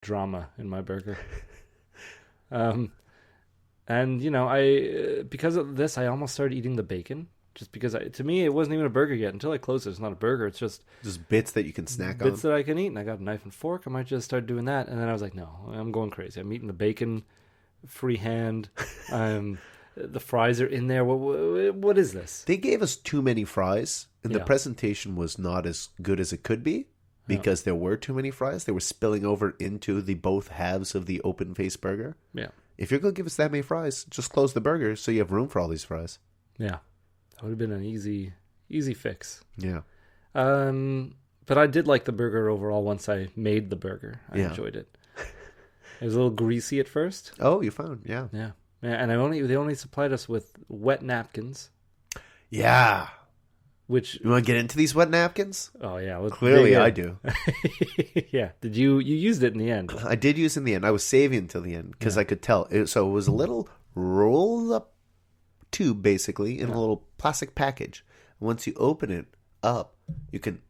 drama in my burger. And I because of this, I almost started eating the bacon. Just because to me, it wasn't even a burger yet. Until I closed it, it's not a burger. It's just bits that you can snack on. Bits that I can eat. And I got a knife and fork. I might just start doing that. And then I was like, no, I'm going crazy. I'm eating the bacon freehand. The fries are in there. What is this? They gave us too many fries, and the presentation was not as good as it could be because there were too many fries. They were spilling over into the both halves of the open-faced burger. Yeah. If you're going to give us that many fries, just close the burger so you have room for all these fries. Yeah. That would have been an easy fix. Yeah. But I did like the burger overall once I made the burger. I enjoyed it. It was a little greasy at first. Oh, you found, yeah. Yeah. And they only supplied us with wet napkins. Yeah. Which you want to get into these wet napkins? Oh yeah, clearly I do. Yeah. Did you used it in the end? I did use it in the end. I was saving until the end because I could tell. So it was a little rolled up tube, basically, in a little plastic package. Once you open it up, you could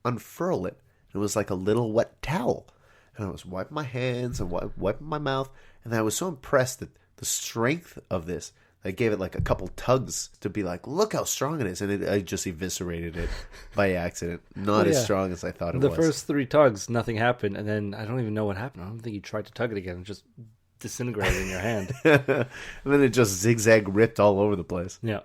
unfurl it. It was like a little wet towel. And I was wiping my hands and wiping my mouth. And I was so impressed at the strength of this. I gave it like a couple tugs to be like, look how strong it is. And I just eviscerated it by accident. Not as strong as I thought it was. The first 3 tugs, nothing happened. And then I don't even know what happened. I don't think you tried to tug it again. It just disintegrated in your hand. And then it just zigzag ripped all over the place. Yeah.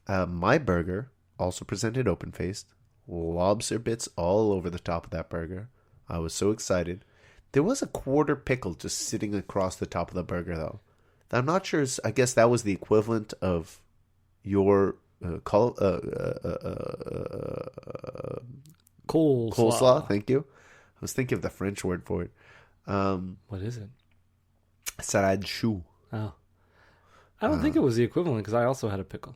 My burger also presented open-faced. Lobster bits all over the top of that burger. I was so excited. There was a quarter pickle just sitting across the top of the burger, though. I'm not sure. I guess that was the equivalent of your coleslaw. Thank you. I was thinking of the French word for it. What is it? Salade chou. Oh, I don't think it was the equivalent because I also had a pickle.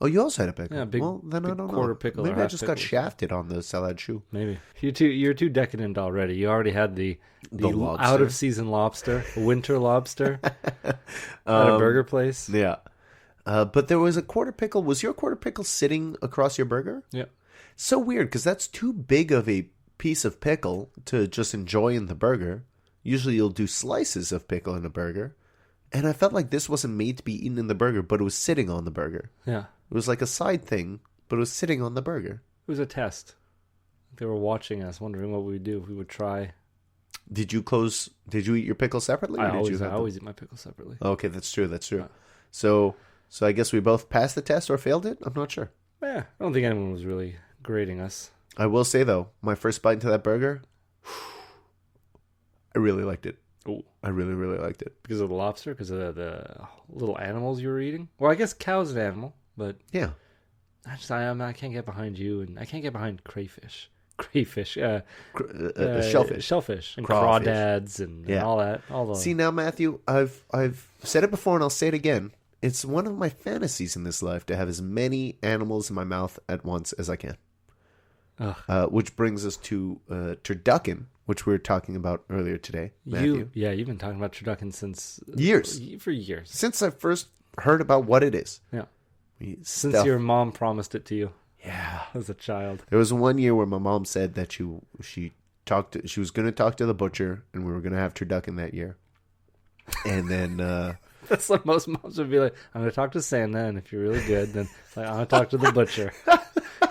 Oh, you also had a pickle. Yeah, big, well, then I don't quarter know. pickle. Maybe I just got shafted on the salad chou. Maybe you're too decadent already. You already had the out of season lobster, winter lobster at a burger place. Yeah, but there was a quarter pickle. Was your quarter pickle sitting across your burger? Yeah. So weird because that's too big of a piece of pickle to just enjoy in the burger. Usually you'll do slices of pickle in a burger. And I felt like this wasn't made to be eaten in the burger, but it was sitting on the burger. Yeah. It was like a side thing, but it was sitting on the burger. It was a test. They were watching us, wondering what we would do if we would try. Did you eat your pickle separately? I always eat my pickle separately. Okay, that's true. Yeah. So I guess we both passed the test or failed it? I'm not sure. Yeah, I don't think anyone was really grading us. I will say, though, my first bite into that burger, I really liked it. Oh, I really, really liked it. Because of the lobster? Because of the little animals you were eating? Well, I guess cow's an animal, but... Yeah. I can't get behind you, and I can't get behind crayfish. Shellfish. Shellfish. And crawdads and all that. See, now, Matthew, I've said it before and I'll say it again. It's one of my fantasies in this life to have as many animals in my mouth at once as I can. Which brings us to turducken, which we were talking about earlier today, Matthew. You've been talking about turducken since... years. For years. Since I first heard about what it is. Yeah. Since your mom promised it to you. Yeah. As a child. There was one year where my mom said that she was going to talk to the butcher and we were going to have turducken that year. And then... That's what most moms would be like. I'm going to talk to Santa, and if you're really good, then I'm going to talk to the butcher.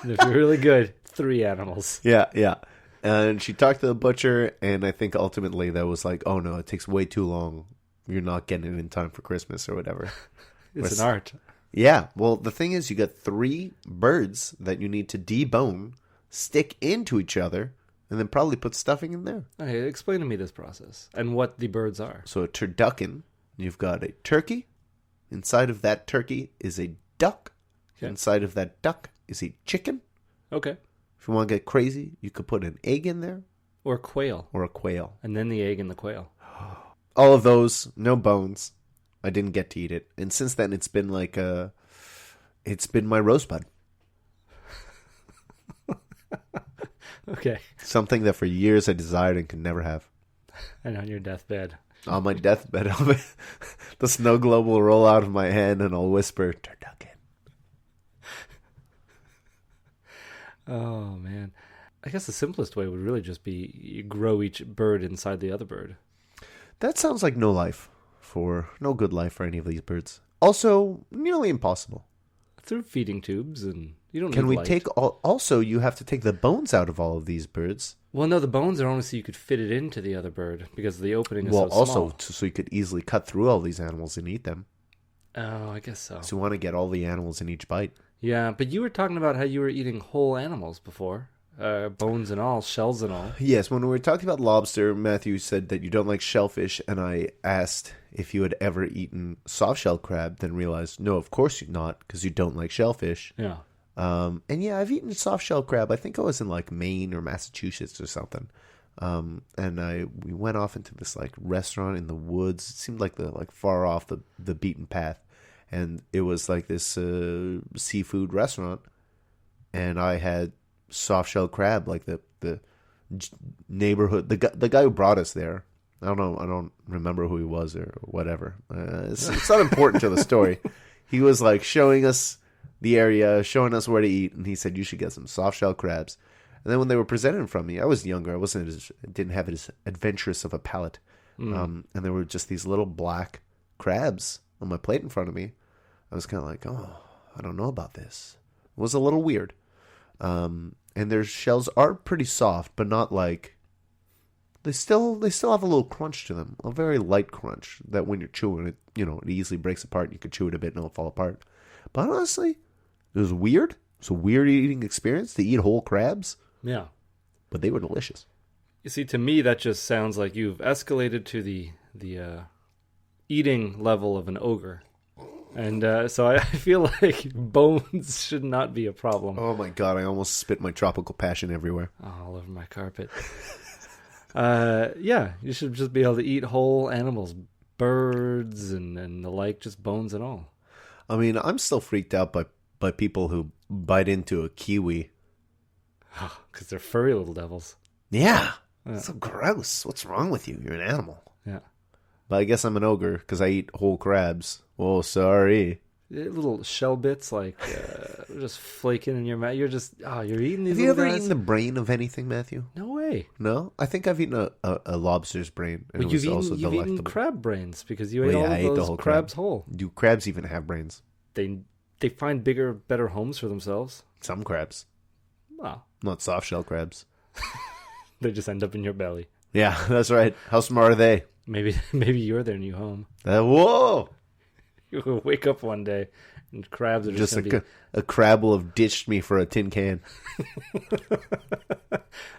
And if you're really good, 3 animals. Yeah. And she talked to the butcher, and I think ultimately that was like, oh no, it takes way too long. You're not getting it in time for Christmas or whatever. It's an art. Yeah. Well, the thing is, you got 3 birds that you need to debone, stick into each other, and then probably put stuffing in there. Okay, explain to me this process and what the birds are. So a turducken, you've got a turkey. Inside of that turkey is a duck. Okay. Inside of that duck is a chicken. Okay. If you want to get crazy, you could put an egg in there. Or quail. And then the egg and the quail. All of those, no bones. I didn't get to eat it. And since then, it's been my rosebud. Okay. Something that for years I desired and could never have. And on your deathbed. On my deathbed, the snow globe will roll out of my hand and I'll whisper, turducken. Oh man. I guess the simplest way would really just be you grow each bird inside the other bird. That sounds like no good life for any of these birds. Also, nearly impossible. Through feeding tubes, and you don't Can need we light. take all? Also, you have to take the bones out of all of these birds. Well, no, the bones are only so you could fit it into the other bird because the opening is Well, so also small. so you could easily cut through all these animals and eat them. Oh, I guess so. So we want to get all the animals in each bite. Yeah, but you were talking about how you were eating whole animals before. Bones and all, shells and all. Yes, when we were talking about lobster, Matthew said that you don't like shellfish, and I asked if you had ever eaten soft-shell crab, then realized, no, of course you're not, because you don't like shellfish. Yeah. And yeah, I've eaten soft-shell crab. I think I was in like Maine or Massachusetts or something. And we went off into this like restaurant in the woods. It seemed like far off the beaten path, and it was like this seafood restaurant, and I had soft shell crab, like the neighborhood, the guy who brought us there. I don't remember who he was or whatever. It's not important to the story. He was like showing us the area, showing us where to eat, and he said you should get some soft shell crabs. And then when they were presented in front of me, I was younger. Didn't have as adventurous of a palate. And there were just these little black crabs on my plate in front of me. I was kind of like, oh, I don't know about this. It was a little weird. And their shells are pretty soft, but not like they still have a little crunch to them, a very light crunch that when you're chewing it, it easily breaks apart. You could chew it a bit and it'll fall apart. But honestly, it was weird. It's a weird eating experience to eat whole crabs. Yeah. But they were delicious. You see, to me, that just sounds like you've escalated to the eating level of an ogre. And so I feel like bones should not be a problem. Oh my god, I almost spit my tropical passion everywhere. All over my carpet. Yeah, you should just be able to eat whole animals, birds and the like, just bones and all. I mean, I'm still freaked out by people who bite into a kiwi. Because they're furry little devils. Yeah. So gross. What's wrong with you? You're an animal. Yeah. But I guess I'm an ogre because I eat whole crabs. Oh, sorry. Little shell bits, like, just flaking in your mouth. You're just, you're eating these Have you little ever guys? eaten the brain of anything, Matthew? No way. No? I think I've eaten a lobster's brain. And But it was you've also eaten delectable. crab brains because you Well, ate yeah, all I ate of the those whole crabs crab. whole. Do crabs even have brains? They find bigger, better homes for themselves. Some crabs. Wow. Not soft shell crabs. They just end up in your belly. Yeah, that's right. How smart are they? Maybe you're their new home. Whoa! You'll wake up one day and crabs are just Just going to a crab will have ditched me for a tin can.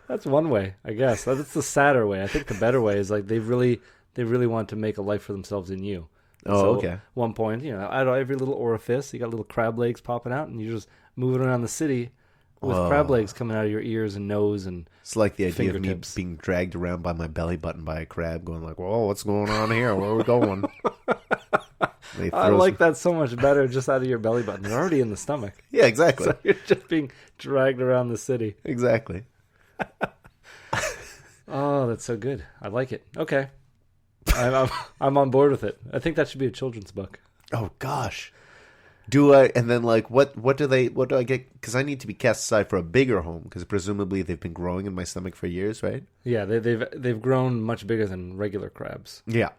That's one way, I guess. That's the sadder way. I think the better way is like they really want to make a life for themselves in you. Oh, So, okay. At one point, out of every little orifice, you got little crab legs popping out, and you're just moving around the city with crab legs coming out of your ears and nose and It's like the idea of me fingertips. being dragged around by my belly button by a crab, going like, "Whoa, what's going on here? Where are we going?" They I throw like some- that so much better just out of your belly button. You're already in the stomach. Yeah, exactly. So you're just being dragged around the city. Exactly. Oh, that's so good. I like it. Okay. I'm on board with it. I think that should be a children's book. Oh gosh. Do I? And then like, what do I get? Because I need to be cast aside for a bigger home. Because presumably they've been growing in my stomach for years, right? Yeah, they've grown much bigger than regular crabs. Yeah.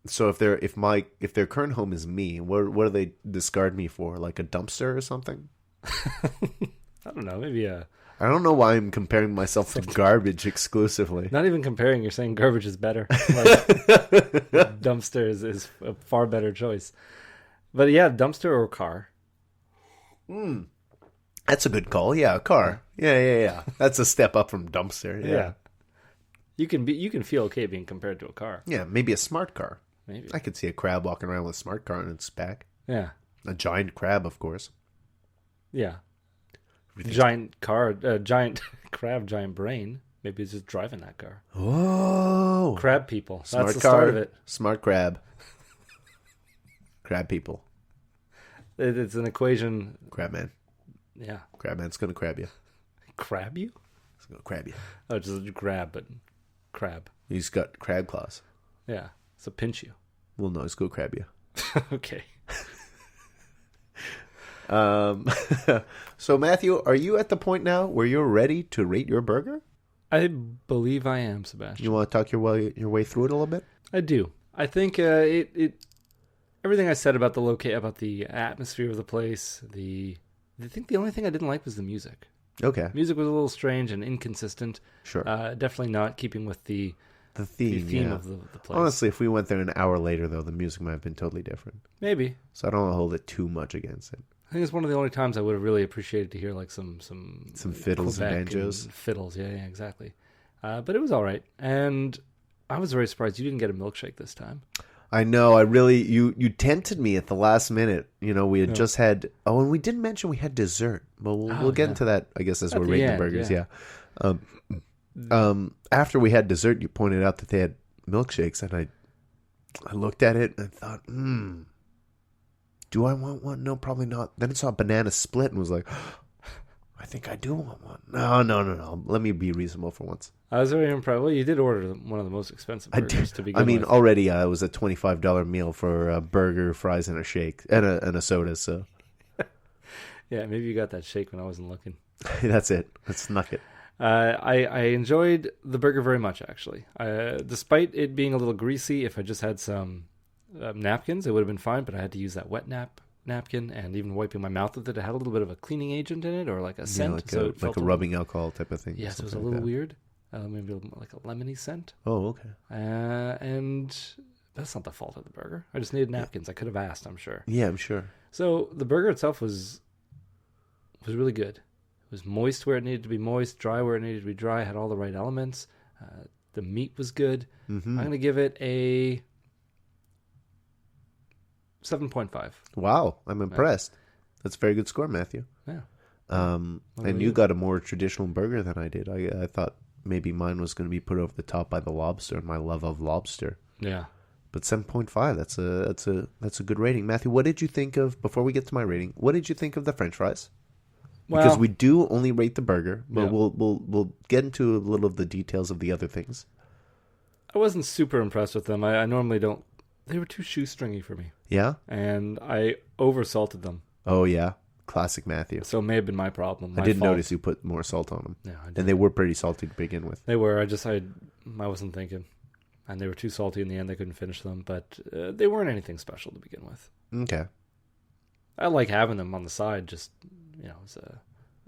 So if their current home is me, what do they discard me for? Like a dumpster or something? I don't know. Maybe I don't know why I'm comparing myself to garbage exclusively. not even comparing. You're saying garbage is better. Like, dumpster is a far better choice. But yeah, dumpster or car. That's a good call. Yeah, a car. Yeah. That's a step up from dumpster. Yeah. You can feel okay being compared to a car. Yeah, maybe a smart car. Maybe. I could see a crab walking around with a smart car on its back. Yeah. A giant crab, of course. Yeah. Giant car, giant crab, giant brain. Maybe it's just driving that car. Whoa! Crab people. Smart That's the car, start of it. Smart crab. Crab people. It's an equation. Crab man. Yeah. Crab man's gonna crab you. Crab you? He's gonna crab you. Oh, just grab, but crab. He's got crab claws. Yeah. So pinch you. Well, no, he's gonna crab you. Okay. So, Matthew, are you at the point now where you're ready to rate your burger? I believe I am, Sebastian. You want to talk your way through it a little bit? I do. I think it everything I said about about the atmosphere of the place. I think the only thing I didn't like was the music. Okay. Music was a little strange and inconsistent. Sure. Definitely not keeping with the theme yeah. of the place. Honestly, if we went there an hour later, though, the music might have been totally different. Maybe. So I don't want to hold it too much against it. I think it's one of the only times I would have really appreciated to hear like some fiddles and banjos. Fiddles, yeah, exactly. But it was all right, and I was very surprised you didn't get a milkshake this time. I know. You tempted me at the last minute. You know, we had just had. Oh, and we didn't mention we had dessert. But we'll get into that, I guess, as we're rating the burgers. Yeah. After we had dessert, you pointed out that they had milkshakes, and I looked at it and thought, do I want one? No, probably not. Then I saw a banana split and was like, I think I do want one. No. Let me be reasonable for once. I was very impressed. Well, you did order one of the most expensive burgers to begin with. Already it was a $25 meal for a burger, fries, and a shake, and a soda, so. Yeah, maybe you got that shake when I wasn't looking. That's it. I snuck it. I enjoyed the burger very much, actually. Despite it being a little greasy, if I just had some napkins, it would have been fine, but I had to use that wet napkin, and even wiping my mouth with it, it had a little bit of a cleaning agent in it, or like a scent. Like a rubbing alcohol type of thing. Yes, it was a little weird. Maybe like a lemony scent. Oh, okay. And that's not the fault of the burger. I just needed napkins. I could have asked, I'm sure. Yeah, I'm sure. So the burger itself was really good. It was moist where it needed to be moist, dry where it needed to be dry, had all the right elements. The meat was good. Mm-hmm. I'm going to give it a 7.5. Wow, I'm impressed. That's a very good score, Matthew. Yeah. And you got a more traditional burger than I did. I thought maybe mine was going to be put over the top by the lobster and my love of lobster. Yeah. But 7.5, that's a good rating. Matthew, what did you think of, before we get to my rating, what did you think of the French fries? Because we do only rate the burger, but we'll get into a little of the details of the other things. I wasn't super impressed with them. I normally don't. They were too shoestringy for me. Yeah? And I oversalted them. Oh, yeah. Classic Matthew. So it may have been my problem. I didn't notice you put more salt on them. Yeah, I did. And they were pretty salty to begin with. They were. I wasn't thinking. And they were too salty in the end. I couldn't finish them. But they weren't anything special to begin with. Okay. I like having them on the side, just, as an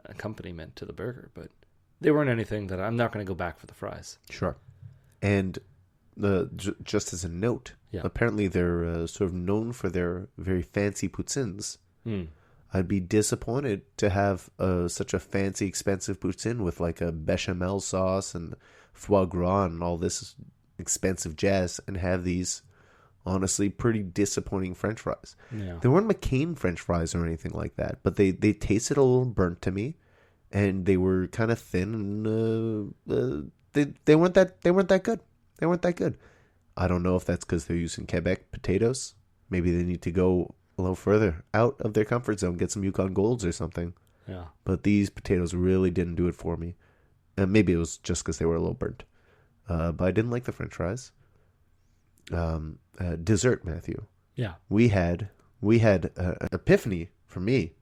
accompaniment to the burger. But they weren't anything that I'm not going to go back for the fries. Sure. And just as a note, apparently they're sort of known for their very fancy poutines. I'd be disappointed to have such a fancy, expensive poutine with like a bechamel sauce and foie gras and all this expensive jazz and have these honestly pretty disappointing French fries. Yeah. They weren't McCain French fries or anything like that, but they tasted a little burnt to me, and they were kind of thin, and they weren't that good. They weren't that good. I don't know if that's because they're using Quebec potatoes. Maybe they need to go a little further out of their comfort zone, get some Yukon Golds or something. Yeah. But these potatoes really didn't do it for me. And maybe it was just because they were a little burnt. But I didn't like the French fries. Dessert, Matthew. Yeah. We had an epiphany for me.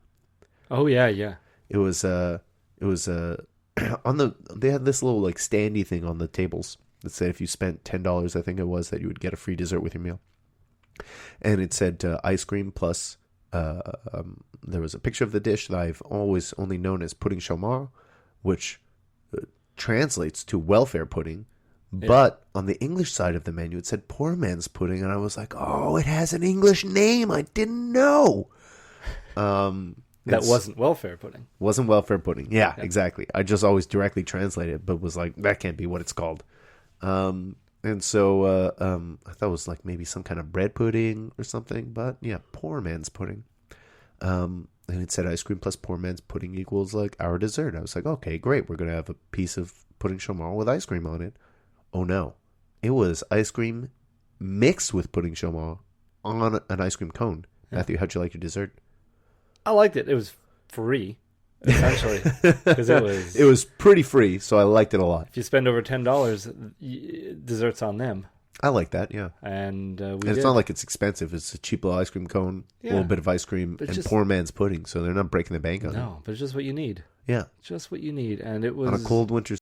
Oh yeah. It was on they had this little like standy thing on the tables that said if you spent $10, I think it was, that you would get a free dessert with your meal. And it said ice cream plus there was a picture of the dish that I've always only known as pudding chômeur, which translates to welfare pudding. Yeah. But on the English side of the menu, it said poor man's pudding, and I was like, oh, it has an English name. I didn't know. That wasn't welfare pudding. Wasn't welfare pudding. Yeah, exactly. I just always directly translate it, but was like, that can't be what it's called. And so I thought it was like maybe some kind of bread pudding or something. But yeah, poor man's pudding. And it said ice cream plus poor man's pudding equals like our dessert. I was like, okay, great. We're going to have a piece of pudding chômeur with ice cream on it. Oh no. It was ice cream mixed with pudding chômeur on an ice cream cone. Yeah. Matthew, how'd you like your dessert? I liked it. It was free, essentially. Because it was pretty free, so I liked it a lot. If you spend over $10, dessert's on them. I like that, yeah. And And it's not like it's expensive. It's a cheap little ice cream cone, a little bit of ice cream, and poor man's pudding. So they're not breaking the bank on it. No, but it's just what you need. Yeah. Just what you need. And it was... On a cold winter's